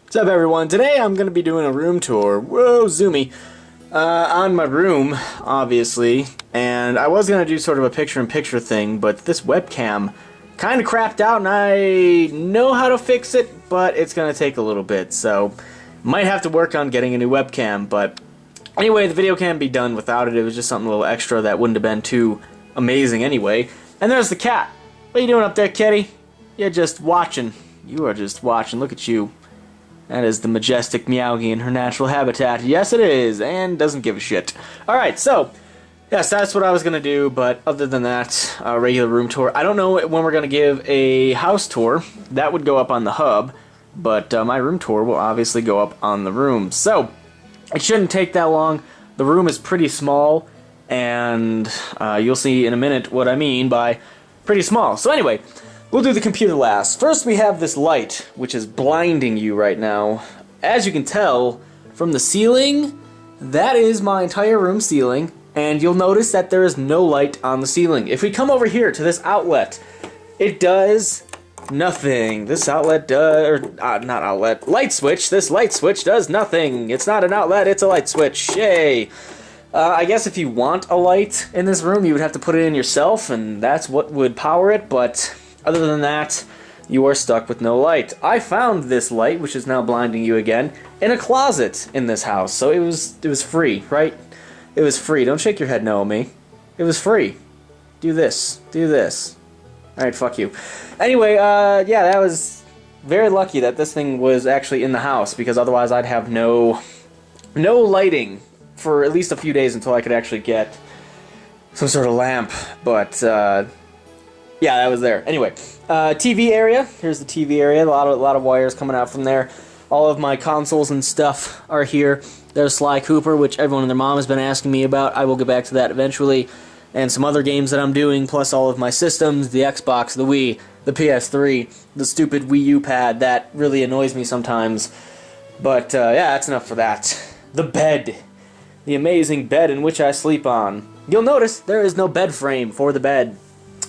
What's up, everyone? Today I'm going to be doing a room tour. Whoa, zoomy. On my room, obviously, and I was going to do sort of a picture-in-picture thing, but this webcam kind of crapped out, and I know how to fix it, but it's going to take a little bit, so might have to work on getting a new webcam, but anyway, the video can be done without it. It was just something a little extra that wouldn't have been too amazing anyway. And there's the cat. What are you doing up there, kitty? You're just watching. You are just watching. Look at you. That is the majestic Meowgie in her natural habitat. Yes, it is, and doesn't give a shit. Alright, so, yes, that's what I was going to do, but other than that, regular room tour. I don't know when we're going to give a house tour. That would go up on the hub, but my room tour will obviously go up on the room. So, it shouldn't take that long. The room is pretty small, and you'll see in a minute what I mean by pretty small. So anyway, we'll do the computer last. First we have this light, which is blinding you right now. As you can tell from the ceiling, that is my entire room ceiling, and you'll notice that there is no light on the ceiling. If we come over here to this outlet, it does nothing. This outlet does, not outlet, light switch. This light switch does nothing. It's not an outlet, it's a light switch. Yay! I guess if you want a light in this room, you would have to put it in yourself, and that's what would power it, but other than that, you are stuck with no light. I found this light, which is now blinding you again, in a closet in this house, so it was free, right? It was free. Don't shake your head no at me. It was free. Do this. Do this. Alright, fuck you. Anyway, yeah, that was very lucky that this thing was actually in the house, because otherwise I'd have no lighting for at least a few days until I could actually get some sort of lamp, but yeah, that was there. Anyway, TV area. Here's the TV area. A lot of wires coming out from there. All of my consoles and stuff are here. There's Sly Cooper, which everyone and their mom has been asking me about. I will get back to that eventually. And some other games that I'm doing, plus all of my systems, the Xbox, the Wii, the PS3, the stupid Wii U pad that really annoys me sometimes. But yeah, that's enough for that. The bed. The amazing bed in which I sleep on. You'll notice there is no bed frame for the bed.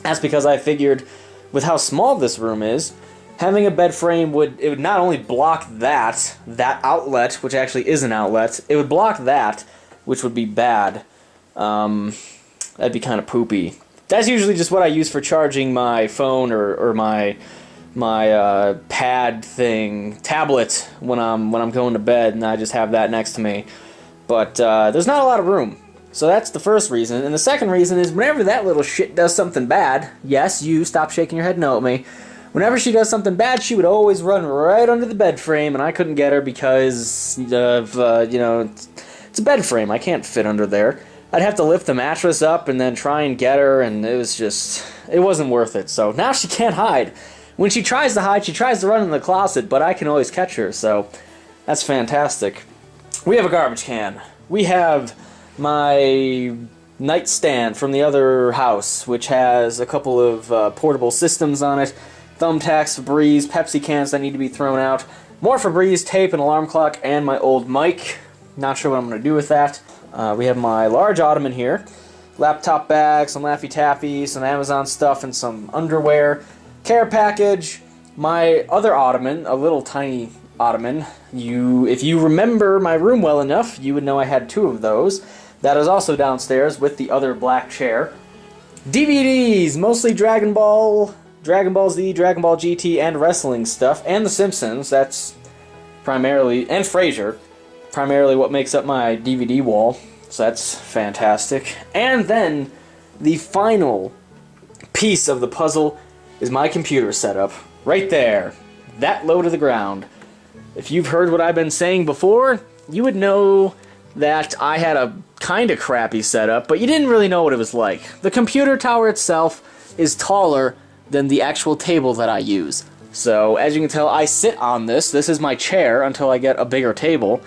That's because I figured, with how small this room is, having a bed frame would not only block that outlet, which actually is an outlet, it would block that, which would be bad. That'd be kind of poopy. That's usually just what I use for charging my phone or my pad thing, tablet, when I'm going to bed, and I just have that next to me. But there's not a lot of room. So that's the first reason. And the second reason is whenever that little shit does something bad, yes, you, stop shaking your head no at me. Whenever she does something bad, she would always run right under the bed frame, and I couldn't get her because of, you know, it's a bed frame. I can't fit under there. I'd have to lift the mattress up and then try and get her, and it was just, it wasn't worth it. So now she can't hide. When she tries to hide, she tries to run in the closet, but I can always catch her, so that's fantastic. We have a garbage can. We have my nightstand from the other house, which has a couple of portable systems on it. Thumbtacks, Febreze, Pepsi cans that need to be thrown out. More Febreze, tape, an alarm clock, and my old mic. Not sure what I'm going to do with that. We have my large ottoman here. Laptop bag, some Laffy Taffy, some Amazon stuff, and some underwear. Care package. My other ottoman, a little tiny ottoman. If you remember my room well enough, you would know I had two of those. That is also downstairs with the other black chair. DVDs, mostly Dragon Ball Z, Dragon Ball GT, and wrestling stuff, and The Simpsons. That's primarily, and Frasier, primarily what makes up my DVD wall. So that's fantastic. And then the final piece of the puzzle is my computer setup. Right there. That low to the ground. If you've heard what I've been saying before, you would know that I had a kind of crappy setup, but you didn't really know what it was like. The computer tower itself is taller than the actual table that I use. So, as you can tell, I sit on this. This is my chair until I get a bigger table.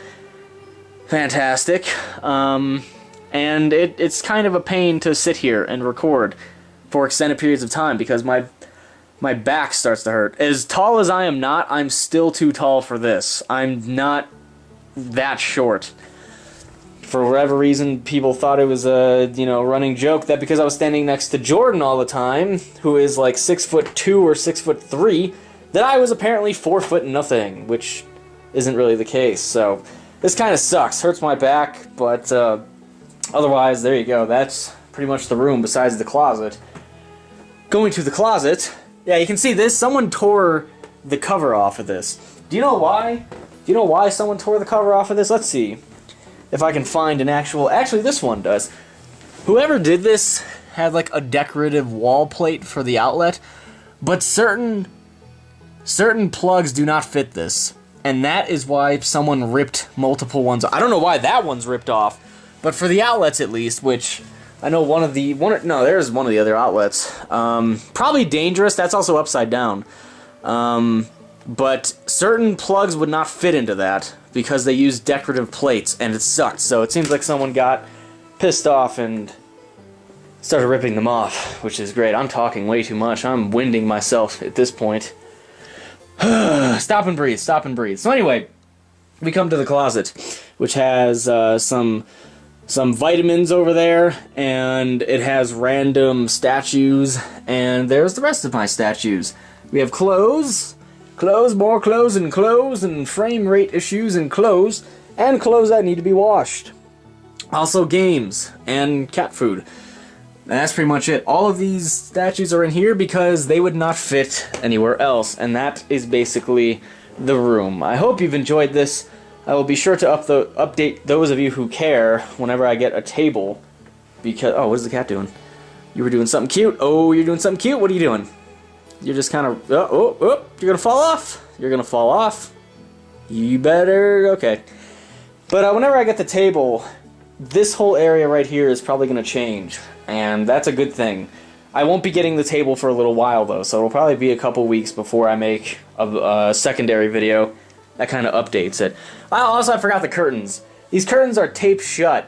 Fantastic. And it's kind of a pain to sit here and record for extended periods of time because my back starts to hurt. As tall as I am not, I'm still too tall for this. I'm not that short. For whatever reason, people thought it was a, running joke that because I was standing next to Jordan all the time, who is like 6'2" or 6'3", that I was apparently 4 foot nothing, which isn't really the case. So this kind of sucks. Hurts my back, but otherwise, there you go. That's pretty much the room besides the closet. Going to the closet, yeah, you can see this. Someone tore the cover off of this. Do you know why? Do you know why someone tore the cover off of this? Let's see if I can find an actual... Actually, this one does. Whoever did this had like a decorative wall plate for the outlet, but certain plugs do not fit this. And that is why someone ripped multiple ones. I don't know why that one's ripped off, but for the outlets at least, which I know there's one of the other outlets. Probably dangerous. That's also upside down. But certain plugs would not fit into that because they use decorative plates, and it sucked. So it seems like someone got pissed off and started ripping them off, which is great. I'm talking way too much. I'm winding myself at this point. Stop and breathe, stop and breathe. So anyway, we come to the closet, which has some vitamins over there, and it has random statues, and there's the rest of my statues. We have clothes, more clothes, and frame rate issues, and clothes that need to be washed. Also games, and cat food. And that's pretty much it. All of these statues are in here because they would not fit anywhere else, and that is basically the room. I hope you've enjoyed this. I will be sure to update those of you who care whenever I get a table. Because, oh, what is the cat doing? You were doing something cute. Oh, you're doing something cute? What are you doing? You're just kind of, you're gonna fall off. You're gonna fall off. You better, okay. But whenever I get the table, this whole area right here is probably gonna change. And that's a good thing. I won't be getting the table for a little while though, so it'll probably be a couple weeks before I make a secondary video that kind of updates it. Also, I forgot the curtains. These curtains are taped shut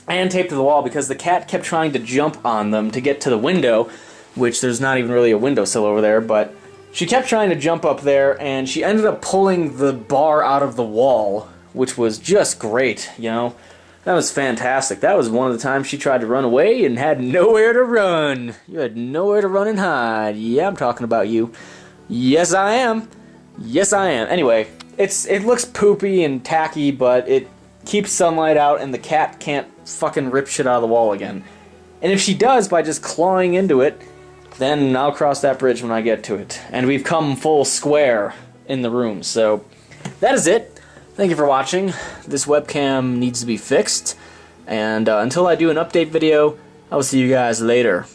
and taped to the wall because the cat kept trying to jump on them to get to the window, which there's not even really a windowsill over there, but she kept trying to jump up there, and she ended up pulling the bar out of the wall, which was just great, you know? That was fantastic. That was one of the times she tried to run away and had nowhere to run. You had nowhere to run and hide. Yeah, I'm talking about you. Yes, I am. Yes, I am. Anyway, it looks poopy and tacky, but it keeps sunlight out, and the cat can't fucking rip shit out of the wall again. And if she does by just clawing into it, then I'll cross that bridge when I get to it. And we've come full square in the room. So that is it. Thank you for watching. This webcam needs to be fixed. And until I do an update video, I will see you guys later.